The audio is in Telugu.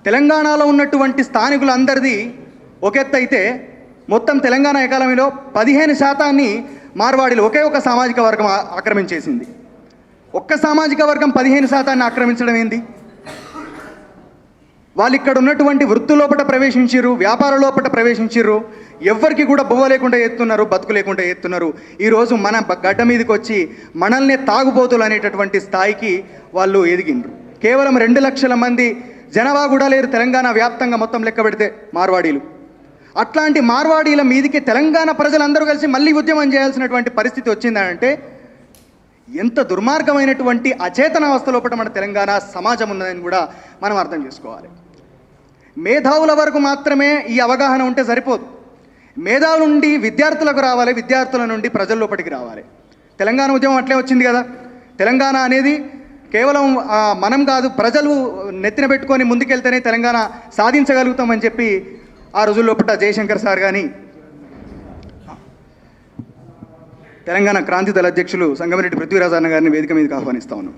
తెలంగాణలో ఉన్నటువంటి స్థానికులందరిది ఒక ఎత్తు అయితే మొత్తం తెలంగాణ ఎకానమీలో 15% మార్వాడీలు ఒకే ఒక సామాజిక వర్గం ఆక్రమించేసింది. ఒక్క సామాజిక వర్గం 15% ఆక్రమించడం ఏంది? వాళ్ళు ఇక్కడ ఉన్నటువంటి వృత్తి లోపల ప్రవేశించారు, వ్యాపార లోపల ప్రవేశించారు, ఎవ్వరికి కూడా బువ్వ లేకుండా ఎత్తున్నారు, బతుకు లేకుండా ఎత్తున్నారు. ఈరోజు మన గడ్డ మీదకి వచ్చి మనల్ని తాగుబోతులు అనేటటువంటి స్థాయికి వాళ్ళు ఎదిగిండ్రు. కేవలం 2 లక్షల మంది జనాభా కూడా లేరు తెలంగాణ వ్యాప్తంగా మొత్తం లెక్క పెడితే మార్వాడీలు. అట్లాంటి మార్వాడీల మీదికి తెలంగాణ ప్రజలందరూ కలిసి మళ్ళీ ఉద్యమం చేయాల్సినటువంటి పరిస్థితి వచ్చిందంటే ఎంత దుర్మార్గమైనటువంటి అచేతన అవస్థ లోపల మన తెలంగాణ సమాజం ఉన్నదని కూడా మనం అర్థం చేసుకోవాలి. మేధావుల వరకు మాత్రమే ఈ అవగాహన ఉంటే సరిపోదు. మేధావుల నుండి విద్యార్థులకు రావాలి, విద్యార్థుల నుండి ప్రజల లోపలికి రావాలి. తెలంగాణ ఉద్యమం అట్లే వచ్చింది కదా. తెలంగాణ అనేది కేవలం మనం కాదు, ప్రజలు నెత్తిన పెట్టుకొని ముందుకెళ్తేనే తెలంగాణ సాధించగలుగుతామని చెప్పి ఆ రోజుల్లో పుట్ట జయశంకర్ సార్ కానీ తెలంగాణ క్రాంతి దళ అధ్యక్షులు సంగమిరెడ్డి పృథ్వీరాజ్ అన్న గారిని వేదిక మీదకి ఆహ్వానిస్తా ఉన్నాం.